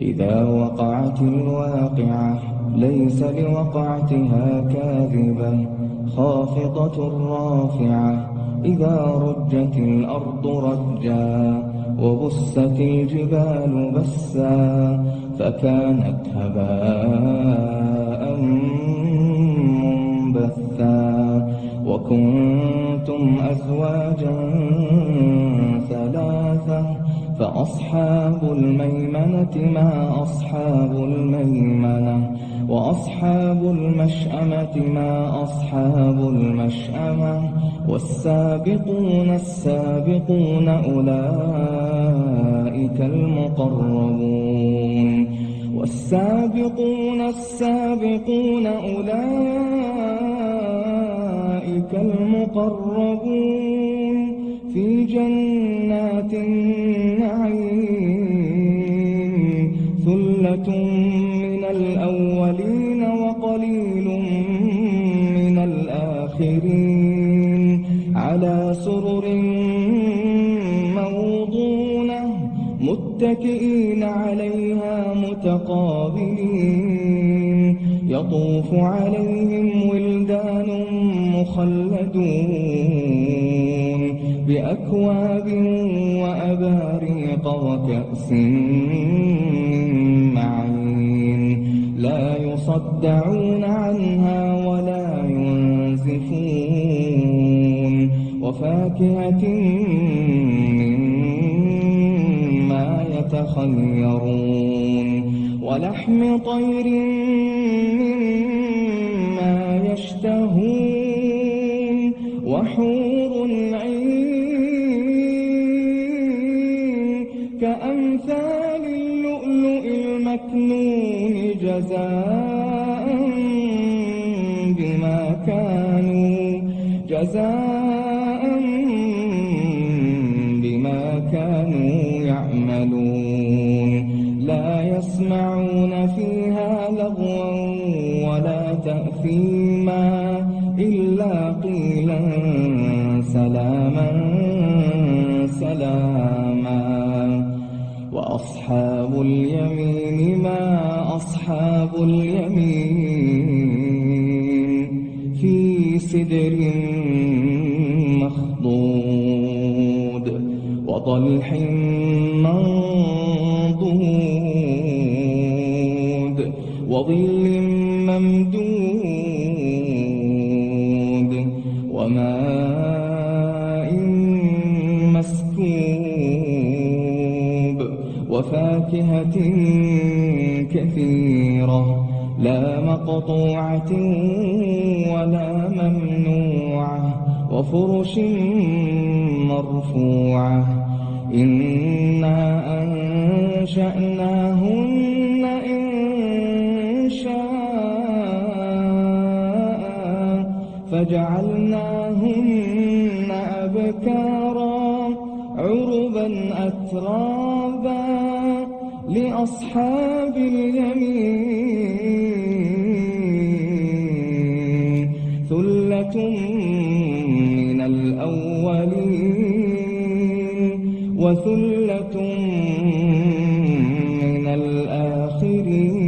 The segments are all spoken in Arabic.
إذا وقعت الواقعة ليس لوقعتها كاذبة خافضة رافعة إذا رجت الأرض رجا وبست الجبال بسا فكانت هباء منبثا وكنتم أزواجا ثلاثة فأصحاب الميمنة ما أصحاب الميمنة وأصحاب المشأمة ما أصحاب المشأمة والسابقون السابقون أولئك المقربون والسابقون السابقون أولئك المقربون في جنات النعيم ثلة من الأولين وقليل من الآخرين على سرر موضونة متكئين عليها متقابلين يطوف عليهم ولدان مخلدون بأكواب وأباريق وكأس من معين لا يصدعون عنها ولا ينزفون وفاكهة مما يتخيرون ولحم طير مما يشتهون وحور عين كأمثال اللؤلؤ المكنون جزاء بما كانوا يعملون لا يسمعون فيها لغوا ولا تأثيما إلا قيلا سلاما سلاما وأصحاب اليمين ما أصحاب اليمين في سدر مخضود وطلح منضود وظل ممدود وماء مسكوب وفاكهة كثيرة لا مقطوعة ولا ممنوعة وفرش مرفوعة إنا أنشأناهن إنشاء فجعلناهن أبكارا عربا أترابا لأصحاب اليمين ثلة من الأولين وثلة من الآخرين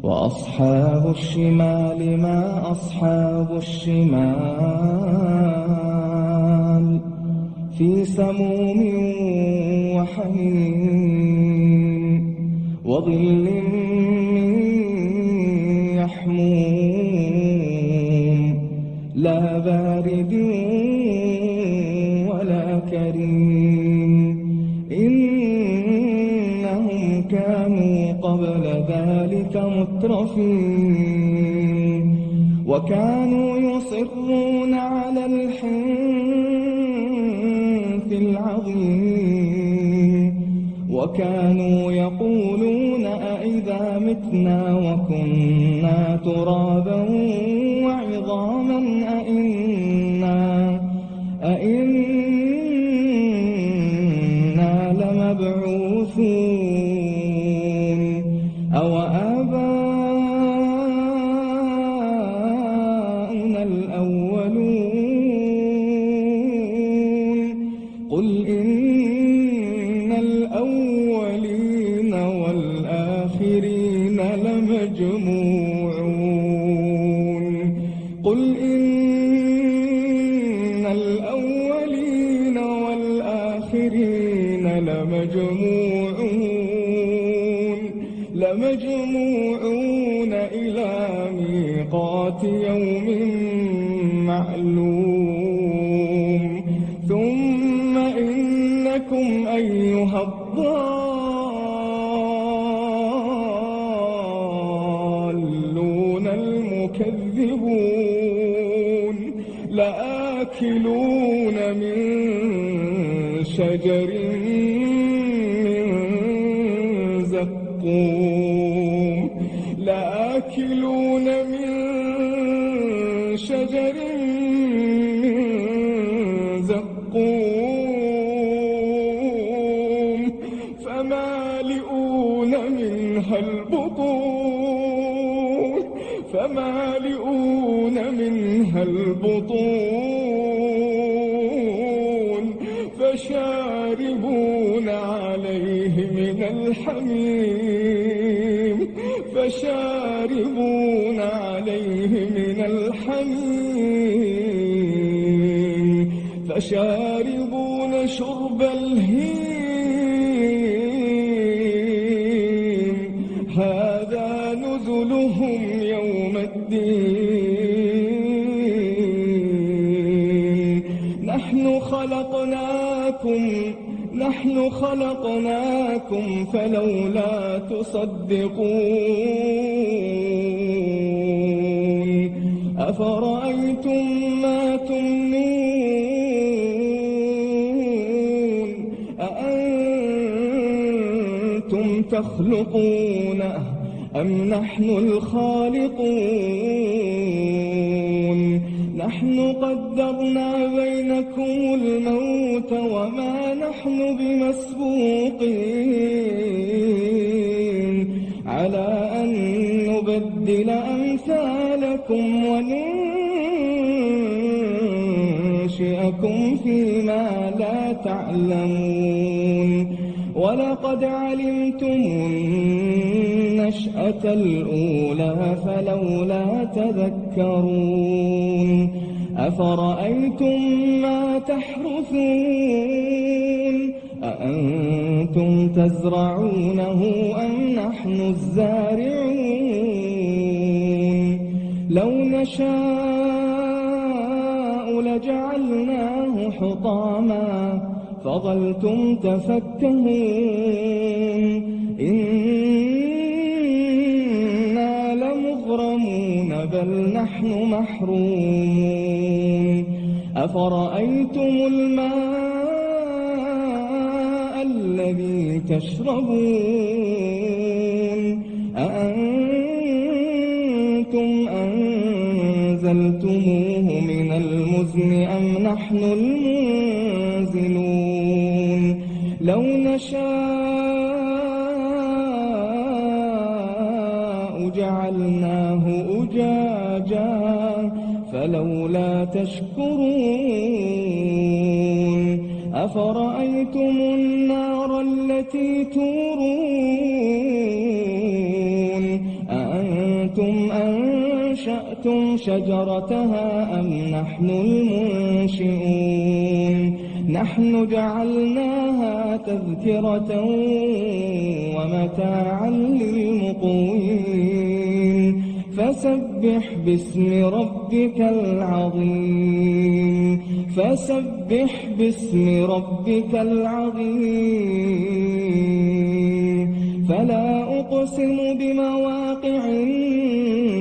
وأصحاب الشمال ما أصحاب الشمال في سموم وحميم وظل من يحموم لا بارد ولا كريم إنهم كانوا قبل ذلك مترفين وكانوا يصرون على الحنث العظيم وكانوا يقولون أئذا متنا وكنا ترابا وعظاما أئنا لمبعوثون أو آباؤنا الأولون قل إن لمجموعون إلى ميقات يوم معلوم ثم إنكم أيها الضالون المكذبون لآكلون من شجر من زقوم لآكلون من شجر من زقوم فمالئون منها البطون فشاربون عليه من الحميم فشاربون شرب الهيم هذا نزلهم يوم الدين نحن خلقناكم فلولا تصدقون أفرأيتم ما تمنون أأنتم تخلقونه أم نحن الخالقون نحن قدرنا بينكم الموت وما نحن بمسبوقين على أن نبدل أمثالكم وننشئكم فيما لا تعلمون ولقد علمتم النشأة الأولى فلولا تذكرون أفرأيتم ما تحرثون أأنتم تزرعونه أم نحن الزارعون لو نشاء لجعلناه حطاما فظلتم تفكهون إنا لمغرمون بل نحن محرومون أفرأيتم الماء الذي تشربون أأنتم أنزلتموه من المزن أم نحن المنزلون لو نشاء جعلناه أجاجا فلولا تشكرون أفرأيتم النار التي تورون أأنتم أنشأتم شجرتها أم نحن المنشئون نحن جعلناها تذكرة ومتاعا للمقوين فسبح باسم ربك العظيم فلا أقسم بمواقع النجوم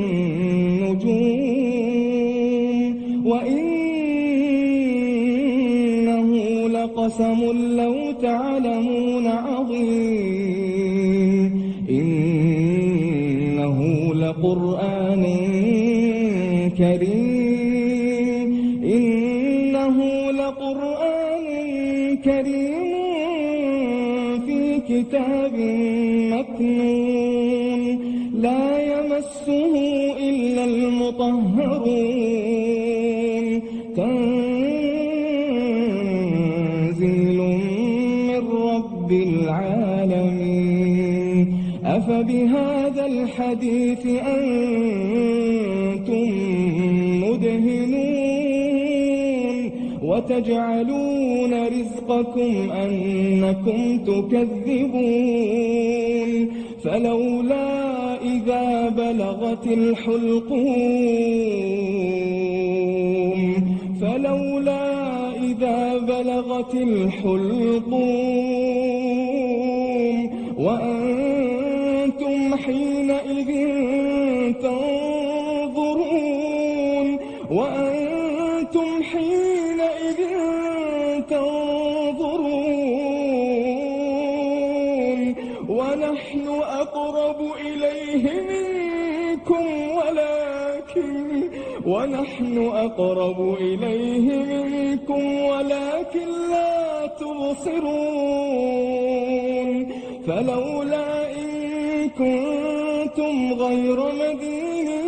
وإنه لقسم لو تعلمون عظيم إنه لقرآن كريم في كتاب مكنون لا يمسه إلا المطهرون تنزيل من رب العالمين أفبهذا الحديث أنتم مدهنون وتجعلون رزقكم أنكم تكذبون فلولا إذا بلغت الحلقوم وأنتم حينئذ تنظرون ونحن أقرب إليه منكم ولكن لا تبصرون فلولا إن كنتم غير مدينين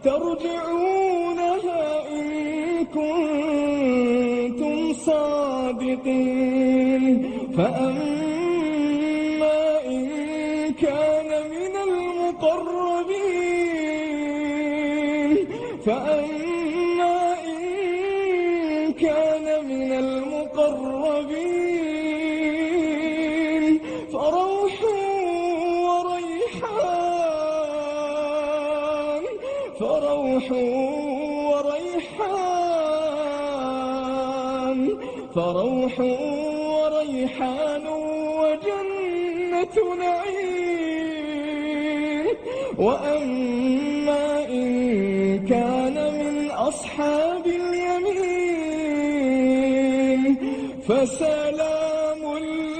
ترجعونها إن كنتم صادقين فأما إن كان من المقربين فروح وريحان وجنة نعيم وأما إن كان من أصحاب اليمين فسلام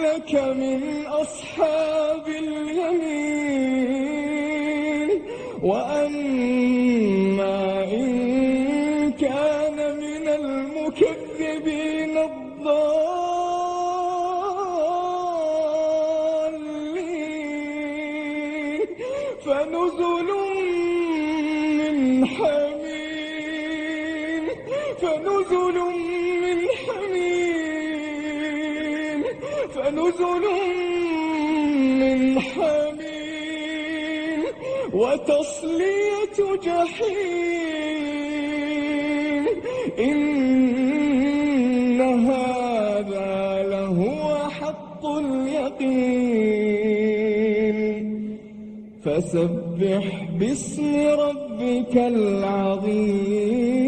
لك من أصحاب اليمين وأما إن كان من المكذبين الضالين فنزل من حميم وتصلية جحيم إن هذا لهو حق اليقين فسبح باسم ربك العظيم